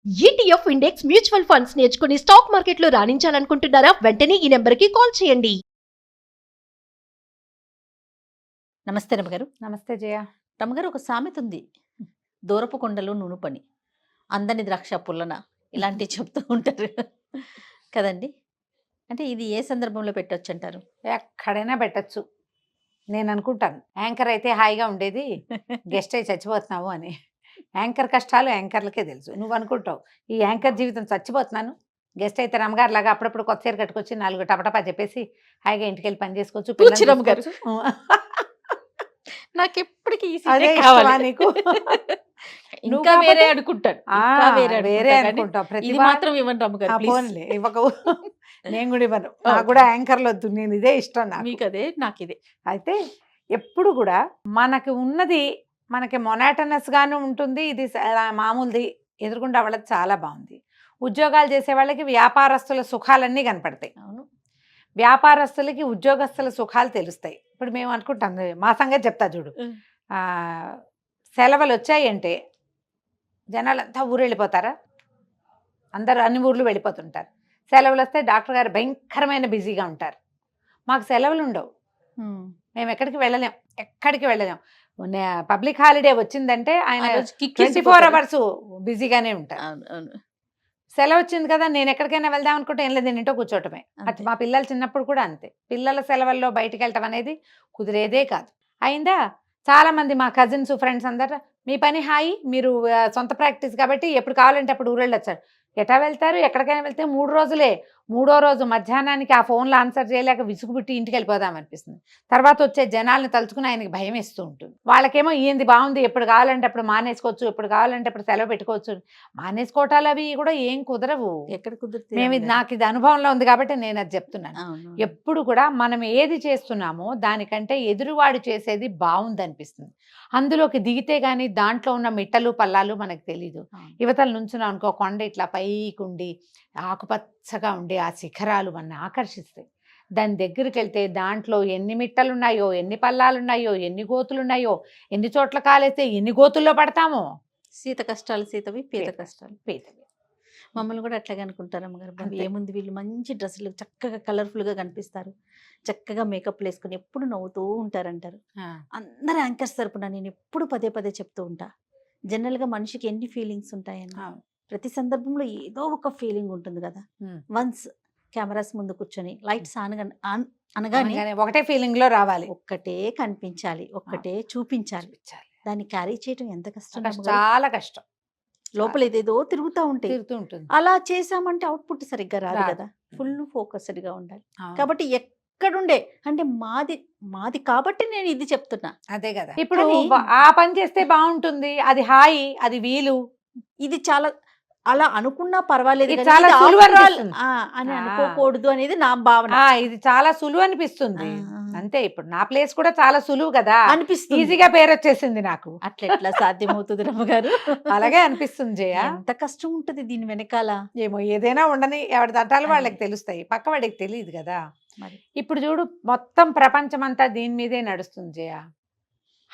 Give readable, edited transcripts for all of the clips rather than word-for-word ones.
ETF index mutual funds నేర్చుకుని stock మార్కెట్లో రాణించాలనుకుంటున్నారా? వెంటనే ఈ నెంబర్కి కాల్ చేయండి. నమస్తే రమగారు. నమస్తే జయ. రమగారు, ఒక సామెత ఉంది, దూరపు కొండలు నూనె పని, అందని ద్రాక్ష పుల్లన, ఇలాంటివి చెప్తూ ఉంటారు కదండి. అంటే ఇది ఏ సందర్భంలో పెట్టొచ్చు అంటారు? ఎక్కడైనా పెట్టచ్చు. నేను అనుకుంటాను యాంకర్ అయితే హాయిగా ఉండేది, గెస్ట్ అయి చచ్చిపోతున్నావు అని. యాంకర్ కష్టాలు యాంకర్లకే తెలుసు. నువ్వు అనుకుంటావు ఈ యాంకర్ జీవితం చచ్చిపోతున్నాను, గెస్ట్ అయితే రమగారు లాగా అప్పుడప్పుడు కొత్త చీర కట్టుకొచ్చి 4 టపటపా చెప్పేసి హాయిగా ఇంటికి వెళ్ళి పని చేసుకోవచ్చు. కూర్చో రమగారు. నాకు ఎప్పటికీ అదే ఇష్టమా నీకు? ఇంకా వేరే అనుకుంటాను, వేరే అనుకుంటావు. ప్రతి మాత్రం ఇవ్వండి రమగారు, పోన్లే ఇవ్వకు. నేను కూడా ఇవ్వను, నాకు కూడా యాంకర్లు వద్దు, నేను ఇదే ఇష్టం. మీకు అదే, నాకు ఇదే. అయితే ఎప్పుడు కూడా మనకి ఉన్నది మనకి మొనాటనస్ గాను ఉంటుంది. ఇది మామూలుది ఎదురుకుండా వాళ్ళకి చాలా బాగుంది. ఉద్యోగాలు చేసే వాళ్ళకి వ్యాపారస్తుల సుఖాలన్నీ కనపడతాయి. అవును, వ్యాపారస్తులకి ఉద్యోగస్తుల సుఖాలు తెలుస్తాయి. ఇప్పుడు మేము అనుకుంటాం, మా సంగతి చెప్తా చూడు. సెలవులు వచ్చాయంటే జనాలంతా ఊరు వెళ్ళిపోతారా? అందరు అన్ని ఊర్లు వెళ్ళిపోతుంటారు. సెలవులు వస్తే డాక్టర్ గారు భయంకరమైన బిజీగా ఉంటారు. మాకు సెలవులు ఉండవు, మేము ఎక్కడికి వెళ్ళలేం. పబ్లిక్ హాలిడే వచ్చిందంటే ఆయన 24 hours బిజీగానే ఉంటారు. సెలవు వచ్చింది కదా, నేను ఎక్కడికైనా వెళ్దాం అనుకుంటే ఏం లేదు, నేను ఇంట్లో కూర్చోటమే. అది మా పిల్లలు చిన్నప్పుడు కూడా అంతే. పిల్లల సెలవుల్లో బయటికి వెళ్ళటం అనేది కుదిరేదే కాదు. అయిందా? చాలా మంది మా కజిన్స్ ఫ్రెండ్స్ అందరూ మీ పని హాయి, మీరు సొంత ప్రాక్టీస్ కాబట్టి ఎప్పుడు కావాలంటే అప్పుడు ఊరు వెళ్ళొచ్చారు. ఎటా వెళ్తారు? ఎక్కడికైనా వెళ్తే 3 రోజులే. 3వ రోజు మధ్యాహ్నానికి ఆ ఫోన్లో ఆన్సర్ చేయలేక విసుగుబుట్టి ఇంటికి వెళ్ళిపోదాం అనిపిస్తుంది. తర్వాత వచ్చే జనాలను తలుచుకుని ఆయనకి భయం వేస్తూ ఉంటుంది. వాళ్ళకేమో ఏంది బాగుంది, ఎప్పుడు కావాలంటే అప్పుడు మానేసుకోవచ్చు, ఎప్పుడు కావాలంటే అప్పుడు సెలవు పెట్టుకోవచ్చు. మానేసుకోవటాలు అవి కూడా ఏం కుదరవు. ఎక్కడ కుదురుతుంది? నాకు ఇది అనుభవంలో ఉంది కాబట్టి నేను అది చెప్తున్నాను. ఎప్పుడు కూడా మనం ఏది చేస్తున్నామో దానికంటే ఎదురువాడు చేసేది బాగుంది అనిపిస్తుంది. అందులోకి దిగితే గానీ దాంట్లో ఉన్న మిట్టలు పల్లాలు మనకు తెలీదు. యువతల నుంచున్నాం అనుకో, కొండ ఇట్లా పైకి ఉండి ఆకుపచ్చగా ఉండి ఆ శిఖరాలు మన ఆకర్షిస్తాయి. దాని దగ్గరికి వెళ్తే దాంట్లో ఎన్ని మిట్టలున్నాయో, ఎన్ని పల్లాలున్నాయో, ఎన్ని గోతులున్నాయో, ఎన్ని చోట్ల కాలేస్తే ఎన్ని గోతుల్లో పడతామో. సీత కష్టాలు సీతవి, పీత కష్టాలు పీతవి. మమ్మల్ని కూడా అట్లాగే అనుకుంటారు అమ్మగారు. ఏముంది, వీళ్ళు మంచి డ్రెస్సులు చక్కగా కలర్ఫుల్గా కనిపిస్తారు, చక్కగా మేకప్ వేసుకుని ఎప్పుడు నవ్వుతూ ఉంటారంటారు. అందరు యాంకర్స్ తరపున నేను ఎప్పుడు పదే పదే చెప్తూ ఉంటా, జనరల్గా మనిషికి ఎన్ని ఫీలింగ్స్ ఉంటాయని. ప్రతి సందర్భంలో ఏదో ఒక ఫీలింగ్ ఉంటుంది కదా. వన్స్ కెమెరాస్ ముందు కూర్చొని లైట్స్ అనగానే ఒకటే ఫీలింగ్ లో రావాలి, ఒక్కటే కనిపించాలి, ఒక్కటే చూపించాలి. దాన్ని క్యారీ చేయడం ఎంత కష్టం, చాలా కష్టం. లోపల ఏదేదో తిరుగుతూ ఉంటుంది. అలా చేసామంటే అవుట్పుట్ సరిగ్గా రాదు కదా. ఫుల్ ఫోకస్డ్ గా ఉండాలి. కాబట్టి ఎక్కడుండే అంటే మాది కాబట్టి నేను ఇది చెప్తున్నా. అదే కదా, ఇప్పుడు ఆ పని చేస్తే బాగుంటుంది, అది హాయి, అది వీలు. ఇది చాలా అలా అనుకున్నా పర్వాలేదు, చాలా అని అనుకోకూడదు అనేది నా భావన. ఇది చాలా సులువు అనిపిస్తుంది అంతే. ఇప్పుడు నా ప్లేస్ కూడా చాలా సులువు కదా అనిపిస్తుంది, ఈజీగా పేరు వచ్చేసింది నాకు. అట్లా సాధ్యమవుతుంది రమ్మగారు? అలాగే అనిపిస్తుంది జయ. ఎంత కష్టం ఉంటుంది దీని వెనకాల. ఏమో, ఏదైనా ఉండని, ఎవరి తట్టాలు వాళ్ళకి తెలుస్తాయి, పక్క వాడికి తెలియదు కదా. ఇప్పుడు చూడు, మొత్తం ప్రపంచం అంతా దీని మీదే నడుస్తుంది జయ.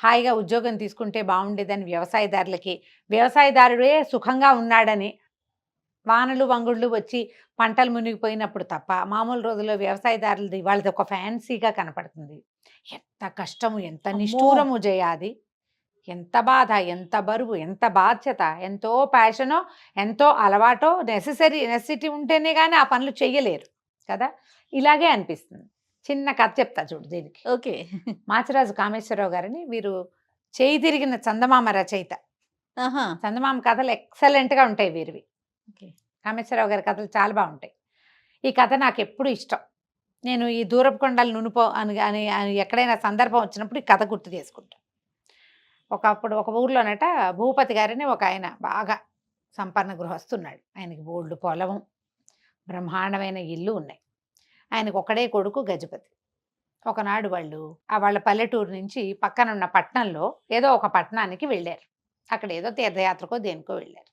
హాయిగా ఉద్యోగం తీసుకుంటే బాగుండేదని వ్యవసాయదారుడే సుఖంగా ఉన్నాడని వానలు వంగుళ్ళు వచ్చి పంటలు మునిగిపోయినప్పుడు తప్ప మామూలు రోజుల్లో వ్యవసాయదారులది వాళ్ళది ఒక ఫ్యాన్సీగా కనపడుతుంది. ఎంత కష్టము, ఎంత నిష్ఠూరము జయాది, ఎంత బాధ, ఎంత బరువు, ఎంత బాధ్యత, ఎంతో ప్యాషనో, ఎంతో అలవాటో, నెసెసిటీ ఉంటేనే కానీ ఆ పనులు చెయ్యలేరు కదా. ఇలాగే అనిపిస్తుంది. చిన్న కథ చెప్తా చూడు దీనికి. ఓకే. మాచిరాజు కామేశ్వరరావు గారిని, వీరు చేయి తిరిగిన చందమామ రచయిత. చందమామ కథలు ఎక్సలెంట్గా ఉంటాయి వీరివి. కామేశ్వరరావు గారి కథలు చాలా బాగుంటాయి. ఈ కథ నాకు ఎప్పుడు ఇష్టం. నేను ఈ దూరపు కొండలు నునుపో అని ఎక్కడైనా సందర్భం వచ్చినప్పుడు ఈ కథ గుర్తు చేసుకుంటాను. ఒకప్పుడు ఒక ఊర్లోనట భూపతి గారిని ఒక ఆయన బాగా సంపన్న గృహస్తున్నాడు. ఆయనకి బోల్డు పొలము, బ్రహ్మాండమైన ఇల్లు ఉన్నాయి. ఆయనకు ఒకడే కొడుకు గజపతి. ఒకనాడు వాళ్ళ పల్లెటూరు నుంచి పక్కనున్న పట్టణంలో ఏదో ఒక పట్టణానికి వెళ్ళారు. అక్కడ ఏదో తీర్థయాత్రకో దేనికో వెళ్ళారు.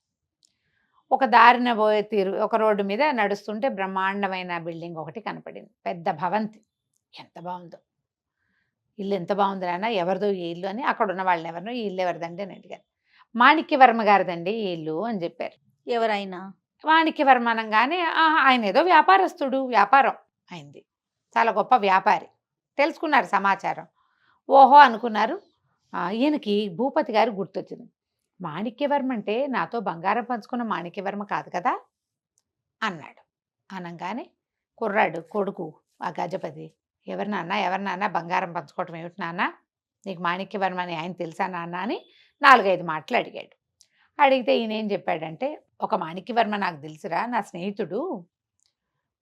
ఒక దారిన పోయే ఒక రోడ్డు మీద నడుస్తుంటే బ్రహ్మాండమైన బిల్డింగ్ ఒకటి కనపడింది, పెద్ద భవంతి. ఎంత బాగుందో, ఇల్లు ఎంత బాగుంది నాన్న, ఎవరిదో ఈ ఇల్లు అని అక్కడ ఉన్న వాళ్ళని ఎవరినో, ఈ ఇల్లు ఎవరిదండి అని అడిగారు. మాణిక్యవర్మ గారిదండి ఈ ఇల్లు అని చెప్పారు. ఎవరైనా మాణిక్యవర్మ అనగానే ఆయన ఏదో వ్యాపారస్తుడు, వ్యాపారం అయింది, చాలా గొప్ప వ్యాపారి. తెలుసుకున్నారు సమాచారం. ఓహో అనుకున్నారు. ఈయనకి భూపతి గారు గుర్తొచ్చింది. మాణిక్యవర్మ అంటే నాతో బంగారం పంచుకున్న మాణిక్యవర్మ కాదు కదా అన్నాడు. అనగానే కుర్రాడు కొడుకు ఆ గజపతి, ఎవరి నాన్న బంగారం పంచుకోవటం ఏమిటి నాన్న, నీకు మాణిక్యవర్మ అని ఆయన తెలుసా నాన్న అని 4-5 మాటలు అడిగాడు. అడిగితే ఈయన ఏం చెప్పాడంటే, ఒక మాణిక్యవర్మ నాకు తెలుసురా, నా స్నేహితుడు.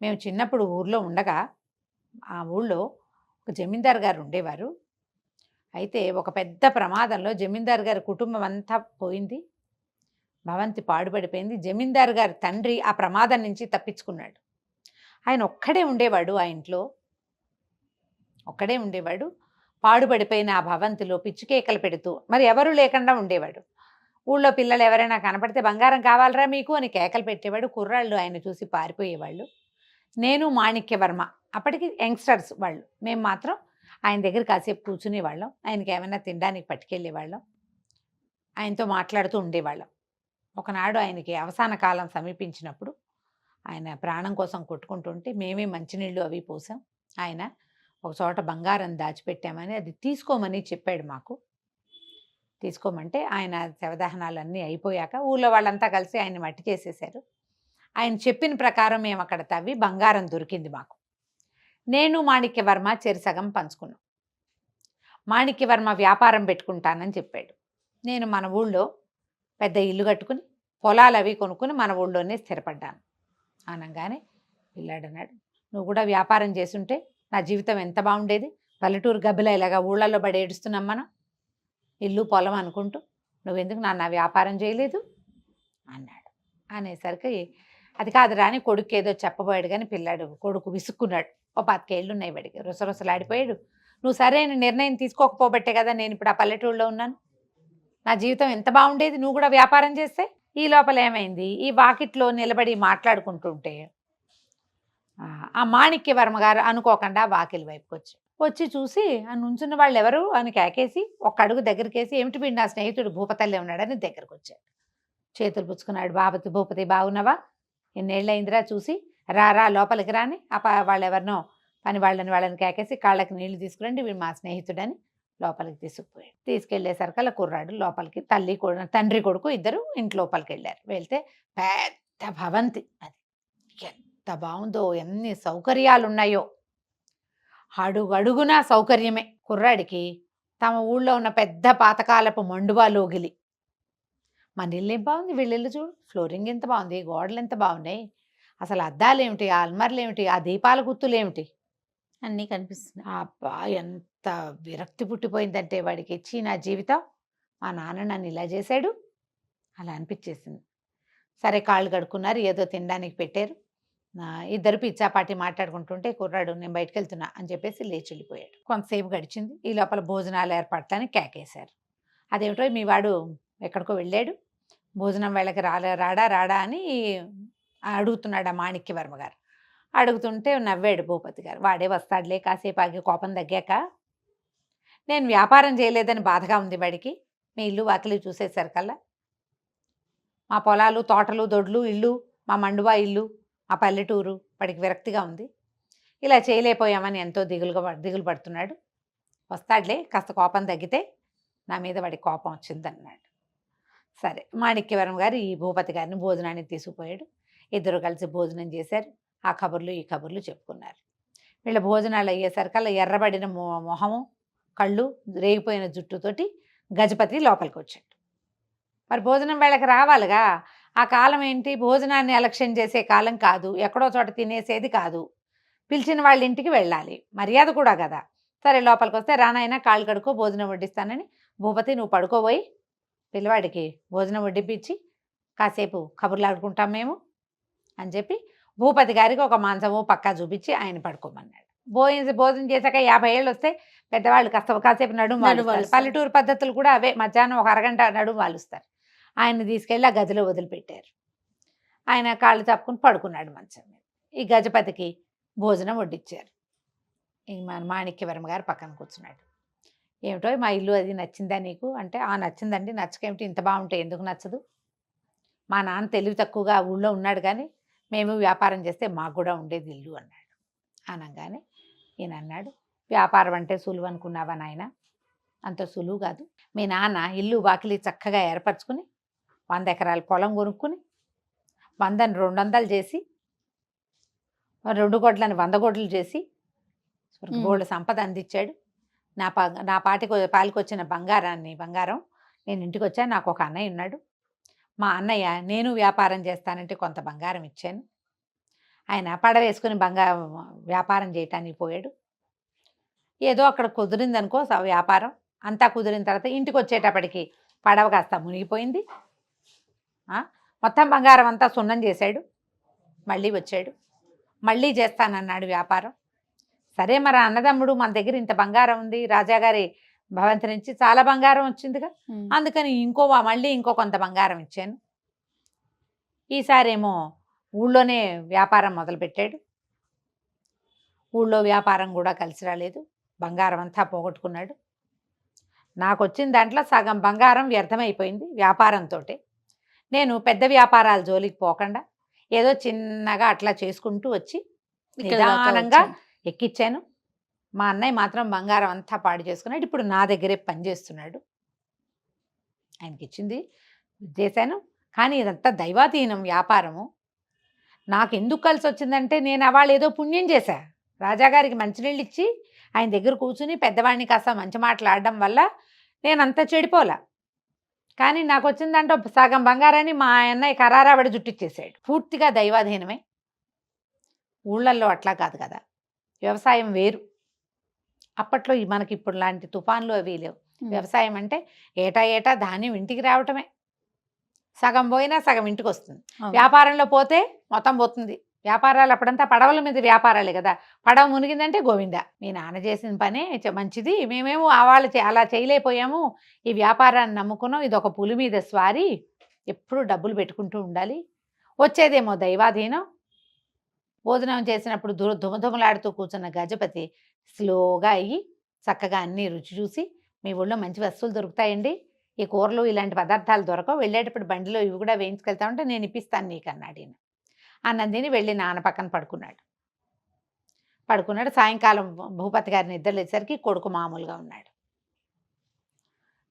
మేము చిన్నప్పుడు ఊర్లో ఉండగా ఆ ఊళ్ళో ఒక జమీందారు గారు ఉండేవారు. అయితే ఒక పెద్ద ప్రమాదంలో జమీందారు గారి కుటుంబం అంతా పోయింది, భవంతి పాడుపడిపోయింది. జమీందారు గారి తండ్రి ఆ ప్రమాదం నుంచి తప్పించుకున్నాడు. ఆయన ఒక్కడే ఉండేవాడు, ఆ ఇంట్లో ఒక్కడే ఉండేవాడు. పాడుపడిపోయిన ఆ భవంతిలో పిచ్చుకేకలు పెడుతూ మరి ఎవరు లేకుండా ఉండేవాడు. ఊళ్ళో పిల్లలు ఎవరైనా కనపడితే బంగారం కావాలరా మీకు అని కేకలు పెట్టేవాడు. కుర్రాళ్ళు ఆయన చూసి పారిపోయేవాళ్ళు. నేను మాణిక్యవర్మ అప్పటికి యంగ్స్టర్స్ వాళ్ళు, మేము మాత్రం ఆయన దగ్గర కాసేపు కూర్చునేవాళ్ళం, ఆయనకి ఏమైనా తినడానికి పట్టుకెళ్ళేవాళ్ళం, ఆయనతో మాట్లాడుతూ ఉండేవాళ్ళం. ఒకనాడు ఆయనకి అవసాన కాలం సమీపించినప్పుడు ఆయన ప్రాణం కోసం కొట్టుకుంటుంటే మేమే మంచినీళ్ళు అవి పోసాం. ఆయన ఒక చోట బంగారం దాచిపెట్టామని అది తీసుకోమని చెప్పాడు మాకు. తీసుకోమంటే ఆయన శవదహనాలన్నీ అయిపోయాక ఊళ్ళో వాళ్ళంతా కలిసి ఆయన మట్టి చేసేశారు. ఆయన చెప్పిన ప్రకారం మేము అక్కడ తవ్వి బంగారం దొరికింది మాకు. నేను మాణిక్యవర్మ చెరిసగం పంచుకున్నాం. మాణిక్యవర్మ వ్యాపారం పెట్టుకుంటానని చెప్పాడు. నేను మన ఊళ్ళో పెద్ద ఇల్లు కట్టుకుని పొలాలు అవి కొనుక్కుని మన ఊళ్ళోనే స్థిరపడ్డాను. అనగానే పిల్లాడు అన్నాడు, నువ్వు కూడా వ్యాపారం చేసుంటే నా జీవితం ఎంత బాగుండేది, పల్లెటూరు గబ్బిలా ఇలాగా ఊళ్ళల్లో పడి ఏడుస్తున్నాం మనం, ఇల్లు పొలం అనుకుంటూ, నువ్వెందుకు నా వ్యాపారం చేయలేదు అన్నాడు. అనేసరికి అది కాదురా అని కొడుకు ఏదో చెప్పబోయాడు. కానీ పిల్లాడు కొడుకు విసుక్కున్నాడు. ఓ 25 ఏళ్ళు ఉన్నాయి వాడికి, రుసరుసలాడిపోయాడు. నువ్వు సరైన నిర్ణయం తీసుకోకపోబట్టే కదా నేను ఇప్పుడు ఆ పల్లెటూరులో ఉన్నాను, నా జీవితం ఎంత బాగుండేది నువ్వు కూడా వ్యాపారం చేస్తే. ఈ లోపల ఏమైంది, ఈ వాకిట్లో నిలబడి మాట్లాడుకుంటుంటే ఆ మాణిక్యవర్మ గారు అనుకోకుండా వాకిలి వైపుకి వచ్చి చూసి ఆ నుంచున్న వాళ్ళు ఎవరు అని కేకేసి ఒక్క అడుగు దగ్గరికేసి, ఏమిటి వీడు నా స్నేహితుడు భూపతల్లే ఉన్నాడని దగ్గరకు వచ్చాడు. చేతులు పుచ్చుకున్నాడు. భూపతి బాగున్నావా, ఎన్నేళ్ళయిందిరా చూసి, రారా లోపలికి రాని వాళ్ళు ఎవరినో పని వాళ్ళని కేకేసి కాళ్ళకి నీళ్లు తీసుకురండి, వీడు మా స్నేహితుడని లోపలికి తీసుకుపోయాడు. తీసుకెళ్లేసరికల్లా కుర్రాడు లోపలికి, తండ్రి కొడుకు ఇద్దరు ఇంటి లోపలికి వెళ్ళారు. వెళ్తే పెద్ద భవంతి, అది ఎంత బాగుందో, ఎన్ని సౌకర్యాలు ఉన్నాయో, అడుగడుగునా సౌకర్యమే. కుర్రాడికి తమ ఊళ్ళో ఉన్న పెద్ద పాతకాలపు మండువా లోగిలి, మన ఇల్లు ఏం బాగుంది, వీళ్ళిల్లు చూడు, ఫ్లోరింగ్ ఎంత బాగుంది, గోడలు ఎంత బాగున్నాయి, అసలు అద్దాలు ఏమిటి, ఆ అల్మర్లు ఏమిటి, ఆ దీపాల గుత్తులు ఏమిటి, అన్నీ కనిపిస్తున్నాయి. అబ్బా ఎంత విరక్తి పుట్టిపోయిందంటే వాడికి, ఇచ్చి నా జీవితం, మా నాన్న నన్ను ఇలా చేశాడు అలా అనిపించేసింది. సరే కాళ్ళు కడుక్కున్నారు, ఏదో తినడానికి పెట్టారు. ఇద్దరు పిచ్చాపాటి మాట్లాడుకుంటుంటే కుర్రాడు నేను బయటకు వెళ్తున్నా అని చెప్పేసి లేచి వెళ్ళిపోయాడు. కొంతసేపు గడిచింది. ఈ లోపల భోజనాలు ఏర్పడటాన్ని కేకేశారు. అదేమిటో మీ వాడు ఎక్కడికో వెళ్ళాడు, భోజనం వేళకి రాడా అని అడుగుతున్నాడు ఆ మాణిక్యవర్మ గారు. అడుగుతుంటే నవ్వాడు భూపతి గారు. వాడే వస్తాడులే, కాసేపు ఆగి కోపం తగ్గాక, నేను వ్యాపారం చేయలేదని బాధగా ఉంది వాడికి, మీ ఇల్లు వాకిలి చూసేసరికల్లా, మా పొలాలు తోటలు దొడ్లు ఇల్లు, మా మండువా ఇల్లు, మా పల్లెటూరు వాడికి విరక్తిగా ఉంది, ఇలా చేయలేకపోయామని ఎంతో దిగులు పడుతున్నాడు. వస్తాడులే, కాస్త కోపం తగ్గితే నా మీద వాడికి కోపం వచ్చిందన్నాడు. సరే మాణిక్యవర్మ గారు ఈ భూపతి గారిని భోజనానికి తీసుకుపోయాడు. ఇద్దరు కలిసి భోజనం చేశారు. ఆ కబుర్లు ఈ కబుర్లు చెప్పుకున్నారు. వీళ్ళ భోజనాలు అయ్యేసరికల్లా ఎర్రబడిన మొహము, కళ్ళు, రేగిపోయిన జుట్టుతోటి గజపతి లోపలికి వచ్చాడు. మరి భోజనం వేళకి రావాలిగా. ఆ కాలం ఏంటి, భోజనాన్ని అలక్ష్యం చేసే కాలం కాదు, ఎక్కడో చోట తినేసేది కాదు, పిలిచిన వాళ్ళ ఇంటికి వెళ్ళాలి, మర్యాద కూడా కదా. సరే లోపలికి వస్తే, రానైనా కాళ్ళు కడుక్కో, భోజనం వడ్డిస్తానని, భూపతి నువ్వు పడుకోబోయి పిల్లవాడికి భోజనం వడ్డిపించి కాసేపు కబుర్లు ఆడుకుంటాం మేము అని చెప్పి భూపతి గారికి ఒక మంచము పక్కా చూపించి ఆయన పడుకోమన్నాడు. భోజనం చేశాక 50 ఏళ్ళు వస్తే పెద్దవాళ్ళు కాసేపు నడుము వాలుస్తారు. పల్లెటూరు పద్ధతులు కూడా అవే, మధ్యాహ్నం ఒక అరగంట నడుము వాలుస్తారు. ఆయన్ని తీసుకెళ్ళి ఆ గదిలో వదిలిపెట్టారు. ఆయన కాళ్ళు తప్పుకుని పడుకున్నాడు మంచం మీద. ఈ గజపతికి భోజనం వడ్డించారు. ఈ మాణిక్యవర్మ గారు పక్కన కూర్చున్నాడు. ఏమిటో మా ఇల్లు అది నచ్చిందా నీకు అంటే, నచ్చిందండి, నచ్చకేమిటి, ఇంత బాగుంటే ఎందుకు నచ్చదు, మా నాన్న తెలివి తక్కువగా ఊళ్ళో ఉన్నాడు కానీ మేము వ్యాపారం చేస్తే మాకు కూడా ఉండేది ఇల్లు అన్నాడు. అనగానే ఈయన అన్నాడు, వ్యాపారం అంటే సులువు అనుకున్నావా నాయన? అంత సులువు కాదు. మీ నాన్న ఇల్లు వాకిలి చక్కగా ఏర్పరచుకుని 100 ఎకరాల పొలం కొనుక్కుని 100ని 200 చేసి 2 గొడ్లని 100 గొడ్లు చేసి గోల్డ్ సంపద అందించాడు. నా పాలికి వచ్చిన బంగారం నేను ఇంటికి వచ్చాను. నాకు ఒక అన్నయ్య ఉన్నాడు. మా అన్నయ్య నేను వ్యాపారం చేస్తానంటే కొంత బంగారం ఇచ్చాను. ఆయన పడవేసుకుని వ్యాపారం చేయటానికి పోయాడు. ఏదో అక్కడ కుదిరిందనుకో వ్యాపారం అంతా కుదిరిన తర్వాత ఇంటికి వచ్చేటప్పటికి పడవ కాస్త మునిగిపోయింది. మొత్తం బంగారం అంతా సున్నం చేశాడు. మళ్ళీ వచ్చాడు, మళ్ళీ చేస్తానన్నాడు వ్యాపారం. సరే, మరి అన్నదమ్ముడు మన దగ్గర ఇంత బంగారం ఉంది, రాజాగారి భవంతి నుంచి చాలా బంగారం వచ్చిందిగా, అందుకని మళ్ళీ ఇంకో కొంత బంగారం ఇచ్చాను. ఈసారేమో ఊళ్ళోనే వ్యాపారం మొదలుపెట్టాడు. ఊళ్ళో వ్యాపారం కూడా కలిసి రాలేదు, బంగారం అంతా పోగొట్టుకున్నాడు. నాకు వచ్చిన దాంట్లో సగం బంగారం వ్యర్థమైపోయింది వ్యాపారంతో. నేను పెద్ద వ్యాపారాల జోలికి పోకుండా ఏదో చిన్నగా అట్లా చేసుకుంటూ వచ్చి నిదానంగా ఎక్కిచ్చాను. మా అన్నయ్య మాత్రం బంగారం అంతా పాడు చేసుకున్నాడు. ఇప్పుడు నా దగ్గరే పనిచేస్తున్నాడు. ఆయనకి ఇచ్చింది చేశాను, కానీ ఇదంతా దైవాధీనం వ్యాపారము. నాకు ఎందుకు కలిసి వచ్చిందంటే నేను అవాళ్ళు ఏదో పుణ్యం చేశా. రాజాగారికి మంచినీళ్ళు ఇచ్చి ఆయన దగ్గర కూర్చుని పెద్దవాడిని కాస్త మంచి మాట్లాడడం వల్ల నేనంతా చెడిపోలా. కానీ నాకు వచ్చిందంటే సగం బంగారాన్ని మా అన్నయ్య కరారాబడి జుట్టిచ్చేసాడు. పూర్తిగా దైవాధీనమే. ఊళ్ళల్లో అట్లా కాదు కదా, వ్యవసాయం వేరు. అప్పట్లో మనకి ఇప్పుడు లాంటి తుఫాన్లు అవి లేవు. వ్యవసాయం అంటే ఏటా ధాన్యం ఇంటికి రావటమే. సగం పోయినా సగం ఇంటికి వస్తుంది. వ్యాపారంలో పోతే మొత్తం పోతుంది. వ్యాపారాలు అప్పుడంతా పడవల మీద వ్యాపారాలే కదా. పడవ మునిగిందంటే గోవిందా. మీ నాన్న చేసిన పనే మంచిది, మేమేమో వాళ్ళు అలా చేయలేకపోయాము, ఈ వ్యాపారాన్ని నమ్ముకున్నాం, ఇది ఒక పులి మీద స్వారీ, ఎప్పుడు డబ్బులు పెట్టుకుంటూ ఉండాలి, వచ్చేదేమో దైవాధీనం. భోజనం చేసినప్పుడు దుమదుమలాడుతూ కూర్చున్న గజపతి స్లోగా అయ్యి చక్కగా అన్నీ రుచి చూసి, మీ ఊళ్ళో మంచి వస్తువులు దొరుకుతాయండి, ఈ కూరలు ఇలాంటి పదార్థాలు దొరకవు, వెళ్ళేటప్పుడు బండిలో ఇవి కూడా వేయించుకెళ్తామంటే నేను ఇప్పిస్తాను నీకు అన్నాడు. ఈయన అన్నందిని వెళ్ళి నాన్న పక్కన పడుకున్నాడు. సాయంకాలం భూపతి గారిని నిద్ర లేచేసరికి కొడుకు మామూలుగా ఉన్నాడు.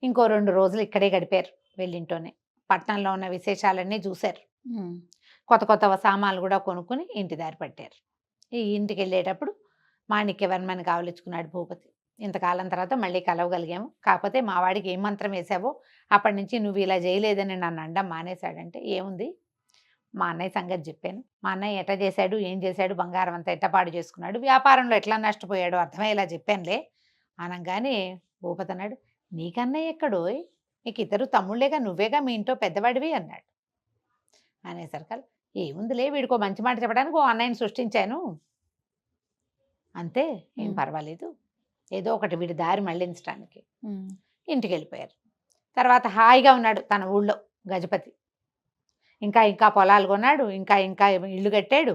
ఇంకో 2 రోజులు ఇక్కడే గడిపారు వెళ్ళింటోనే. పట్టణంలో ఉన్న విశేషాలన్నీ చూశారు. కొత్త సామాన్లు కూడా కొనుక్కుని ఇంటి దారి పట్టారు. ఈ ఇంటికి వెళ్ళేటప్పుడు మాణిక్యవర్మని కావలించుకున్నాడు భూపతి. ఇంతకాలం తర్వాత మళ్ళీ కలవగలిగాము, కాకపోతే మా వాడికి ఏం మంత్రం వేసావో అప్పటి నుంచి నువ్వు ఇలా చేయలేదని నన్ను అండం మానేశాడంటే, ఏముంది మా అన్నయ్య సంగతి చెప్పాను. మా అన్నయ్య ఎట్లా చేశాడు, ఏం చేశాడు, బంగారం అంతా ఎట్టపాడు చేసుకున్నాడు, వ్యాపారంలో ఎట్లా నష్టపోయాడో అర్థమయ్యేలా చెప్పానులే అనగానే భూపతి అన్నాడు, నీకన్నయ్య ఎక్కడో, నీకు ఇద్దరు తమ్ముళ్ళేగా, నువ్వేగా మీ ఇంట్లో పెద్దవాడివి అన్నాడు. అనేసరికి ఏముందిలే, వీడికో మంచి మాట చెప్పడానికి ఓ అన్నయ్యని సృష్టించాను అంతే, ఏం పర్వాలేదు, ఏదో ఒకటి వీడి దారి మళ్ళించడానికి. ఇంటికి వెళ్ళిపోయారు. తర్వాత హాయిగా ఉన్నాడు తన ఊళ్ళో గజపతి. ఇంకా పొలాలు కొన్నాడు, ఇంకా ఇల్లు కట్టాడు,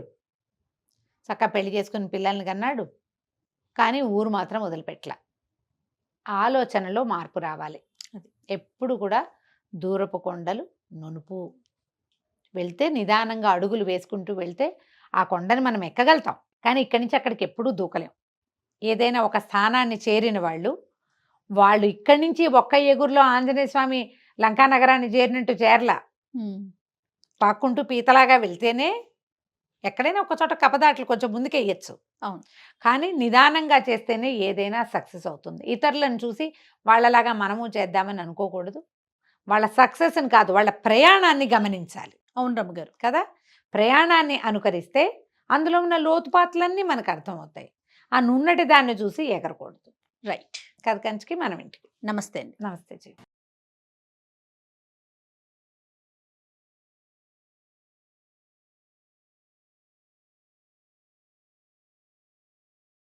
చక్కగా పెళ్లి చేసుకుని పిల్లల్ని కన్నాడు. కానీ ఊరు మాత్రం వదిలిపెట్టలా. ఆలోచనలో మార్పు రావాలి. ఎప్పుడు కూడా దూరపు కొండలు నునుపు. వెళ్తే నిదానంగా అడుగులు వేసుకుంటూ వెళ్తే ఆ కొండని మనం ఎక్కగలుగుతాం, కానీ ఇక్కడి నుంచి అక్కడికి ఎప్పుడూ దూకలేం. ఏదైనా ఒక స్థానాన్ని చేరిన వాళ్ళు ఇక్కడి నుంచి ఒక్క ఎగురులో ఆంజనేయ స్వామి లంకా నగరాన్ని చేరినట్టు చేరలా. పాక్కుంటూ పీతలాగా వెళ్తేనే ఎక్కడైనా ఒక చోట కపదాట్లు కొంచెం ముందుకే వేయచ్చు. అవును, కానీ నిదానంగా చేస్తేనే ఏదైనా సక్సెస్ అవుతుంది. ఇతరులను చూసి వాళ్ళలాగా మనము చేద్దామని అనుకోకూడదు. వాళ్ళ సక్సెస్ని కాదు, వాళ్ళ ప్రయాణాన్ని గమనించాలి. అవును రమ్మగారు కదా, ప్రయాణాన్ని అనుకరిస్తే అందులో ఉన్న లోతుపాట్లన్నీ మనకు అర్థమవుతాయి. ఆ నున్నటి దాన్ని చూసి ఎగరకూడదు. రైట్. కథ కంచికి మనం ఇంటికి. నమస్తే అండి. నమస్తే జీ.